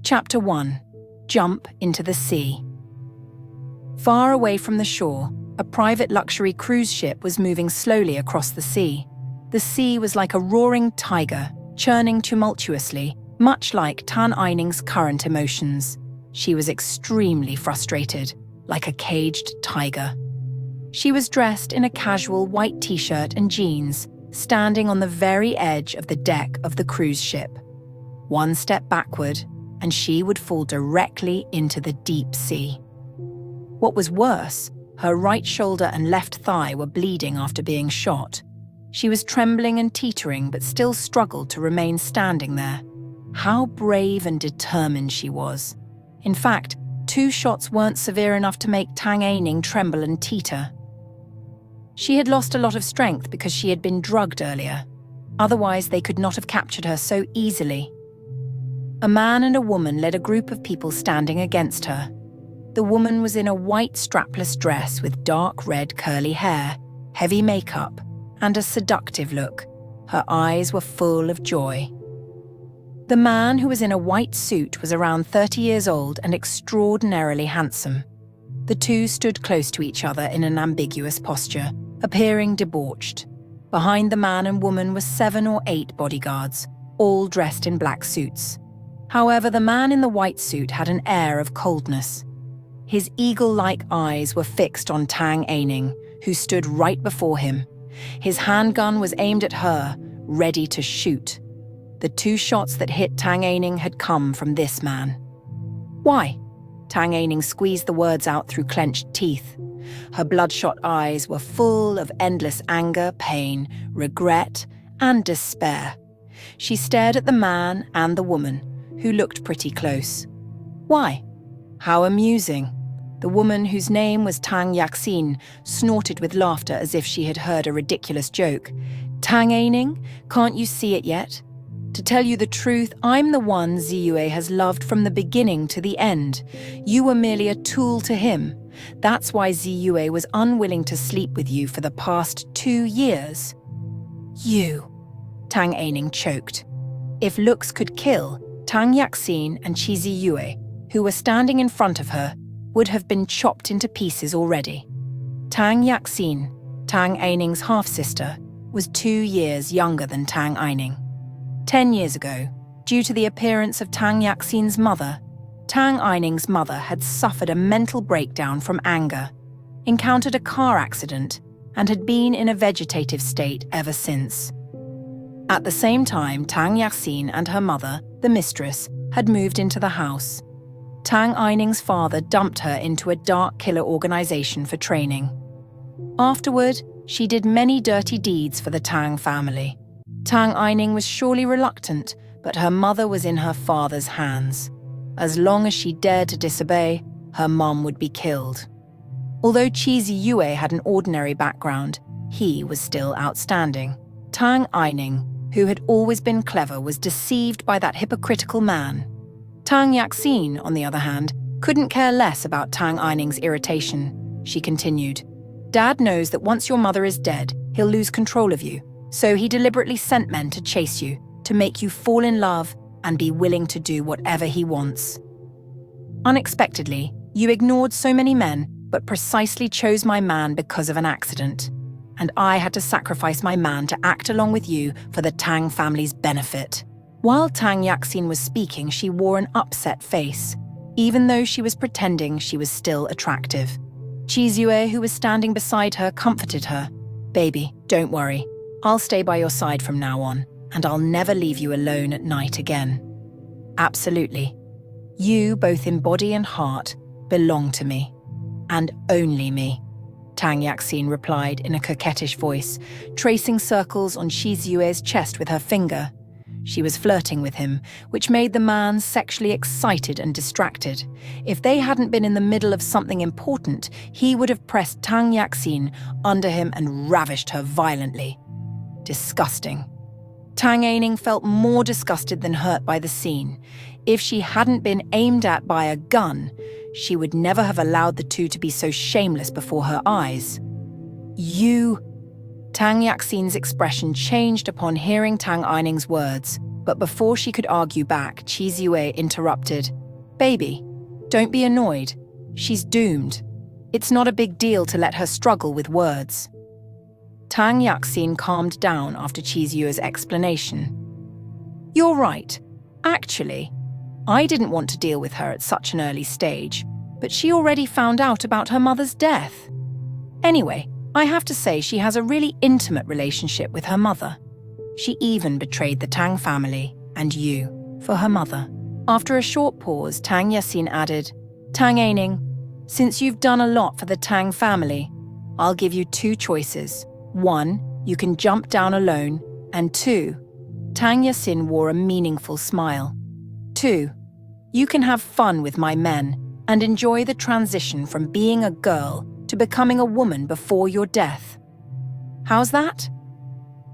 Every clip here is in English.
Chapter 1. Jump into the sea. Far away from the shore, a private luxury cruise ship was moving slowly across the sea. The sea was like a roaring tiger, churning tumultuously, much like Tan Aining's current emotions. She was extremely frustrated, like a caged tiger. She was dressed in a casual white t-shirt and jeans, standing on the very edge of the deck of the cruise ship. One step backward, and she would fall directly into the deep sea. What was worse, her right shoulder and left thigh were bleeding after being shot. She was trembling and teetering, but still struggled to remain standing there. How brave and determined she was. In fact, 2 shots weren't severe enough to make Tang Aining tremble and teeter. She had lost a lot of strength because she had been drugged earlier. Otherwise, they could not have captured her so easily. A man and a woman led a group of people standing against her. The woman was in a white strapless dress with dark red curly hair, heavy makeup, and a seductive look. Her eyes were full of joy. The man, who was in a white suit, was around 30 years old and extraordinarily handsome. The two stood close to each other in an ambiguous posture, appearing debauched. Behind the man and woman were 7 or 8 bodyguards, all dressed in black suits. However, the man in the white suit had an air of coldness. His eagle-like eyes were fixed on Tang Aining, who stood right before him. His handgun was aimed at her, ready to shoot. The 2 shots that hit Tang Aining had come from this man. Why? Tang Aining squeezed the words out through clenched teeth. Her bloodshot eyes were full of endless anger, pain, regret, and despair. She stared at the man and the woman, who looked pretty close. Why? How amusing. The woman, whose name was Tang Yaxin, snorted with laughter as if she had heard a ridiculous joke. Tang Aining, can't you see it yet? To tell you the truth, I'm the one Ziyue has loved from the beginning to the end. You were merely a tool to him. That's why Ziyue was unwilling to sleep with you for the past 2 years. You, Tang Aining choked. If looks could kill, Tang Yaxin and Qi Ziyue, who were standing in front of her, would have been chopped into pieces already. Tang Yaxin, Tang Aining's half-sister, was 2 years younger than Tang Aining. 10 years ago, due to the appearance of Tang Yaxin's mother, Tang Aining's mother had suffered a mental breakdown from anger, encountered a car accident, and had been in a vegetative state ever since. At the same time, Tang Yaxin and her mother, the mistress, had moved into the house. Tang Aining's father dumped her into a dark killer organization for training. Afterward, she did many dirty deeds for the Tang family. Tang Aining was surely reluctant, but her mother was in her father's hands. As long as she dared to disobey, her mom would be killed. Although Qi Ziyue had an ordinary background, he was still outstanding. Tang Aining, who had always been clever, was deceived by that hypocritical man. Tang Yaxin, on the other hand, couldn't care less about Tang Aining's irritation. She continued, "Dad knows that once your mother is dead, he'll lose control of you, so he deliberately sent men to chase you, to make you fall in love and be willing to do whatever he wants. Unexpectedly, you ignored so many men, but precisely chose my man because of an accident. And I had to sacrifice my man to act along with you for the Tang family's benefit." While Tang Yaxin was speaking, she wore an upset face. Even though she was pretending, she was still attractive. Qi Ziyue, who was standing beside her, comforted her. "Baby, don't worry. I'll stay by your side from now on, and I'll never leave you alone at night again." "Absolutely. You, both in body and heart, belong to me. And only me," Tang Yaxin replied in a coquettish voice, tracing circles on Qi Ziyue's chest with her finger. She was flirting with him, which made the man sexually excited and distracted. If they hadn't been in the middle of something important, he would have pressed Tang Yaxin under him and ravished her violently. Disgusting. Tang Aining felt more disgusted than hurt by the scene. If she hadn't been aimed at by a gun, she would never have allowed the two to be so shameless before her eyes. "You..." Tang Yaxin's expression changed upon hearing Tang Aining's words. But before she could argue back, Chizue interrupted. "Baby, don't be annoyed. She's doomed. It's not a big deal to let her struggle with words." Tang Yaxin calmed down after Chizue's explanation. "You're right. Actually, I didn't want to deal with her at such an early stage, but she already found out about her mother's death. Anyway, I have to say she has a really intimate relationship with her mother. She even betrayed the Tang family, and you, for her mother." After a short pause, Tang Yaxin added, "Tang Aining, since you've done a lot for the Tang family, I'll give you 2 choices. 1, you can jump down alone, and 2, Tang Yaxin wore a meaningful smile. 2, you can have fun with my men and enjoy the transition from being a girl to becoming a woman before your death. How's that?"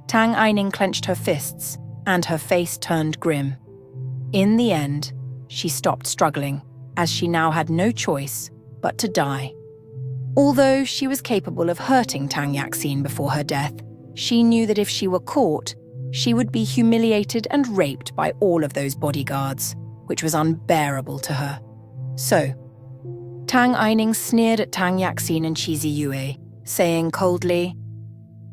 Tang Aining clenched her fists, and her face turned grim. In the end, she stopped struggling, as she now had no choice but to die. Although she was capable of hurting Tang Yaxin before her death, she knew that if she were caught, she would be humiliated and raped by all of those bodyguards, which was unbearable to her. So, Tang Aining sneered at Tang Yaxin and Chizue, saying coldly,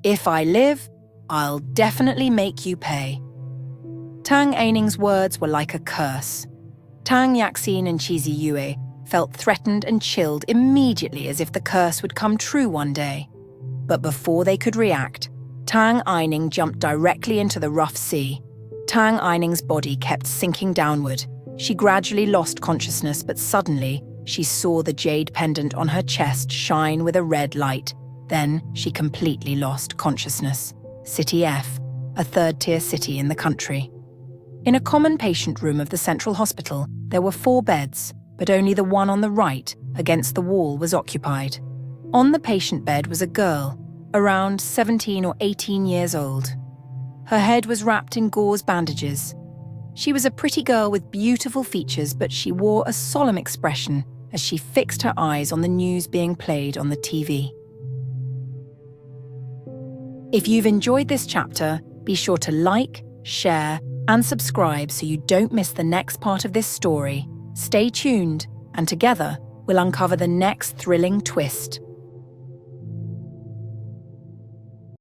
"If I live, I'll definitely make you pay." Tang Aining's words were like a curse. Tang Yaxin and Chizue felt threatened and chilled immediately, as if the curse would come true one day. But before they could react, Tang Aining jumped directly into the rough sea. Tang Aining's body kept sinking downward. She gradually lost consciousness, but suddenly she saw the jade pendant on her chest shine with a red light. Then she completely lost consciousness. City F, a 3rd-tier city in the country. In a common patient room of the central hospital, there were 4 beds, but only the one on the right, against the wall, was occupied. On the patient bed was a girl, around 17 or 18 years old. Her head was wrapped in gauze bandages. She was a pretty girl with beautiful features, but she wore a solemn expression as she fixed her eyes on the news being played on the TV. If you've enjoyed this chapter, be sure to like, share, and subscribe so you don't miss the next part of this story. Stay tuned, and together we'll uncover the next thrilling twist.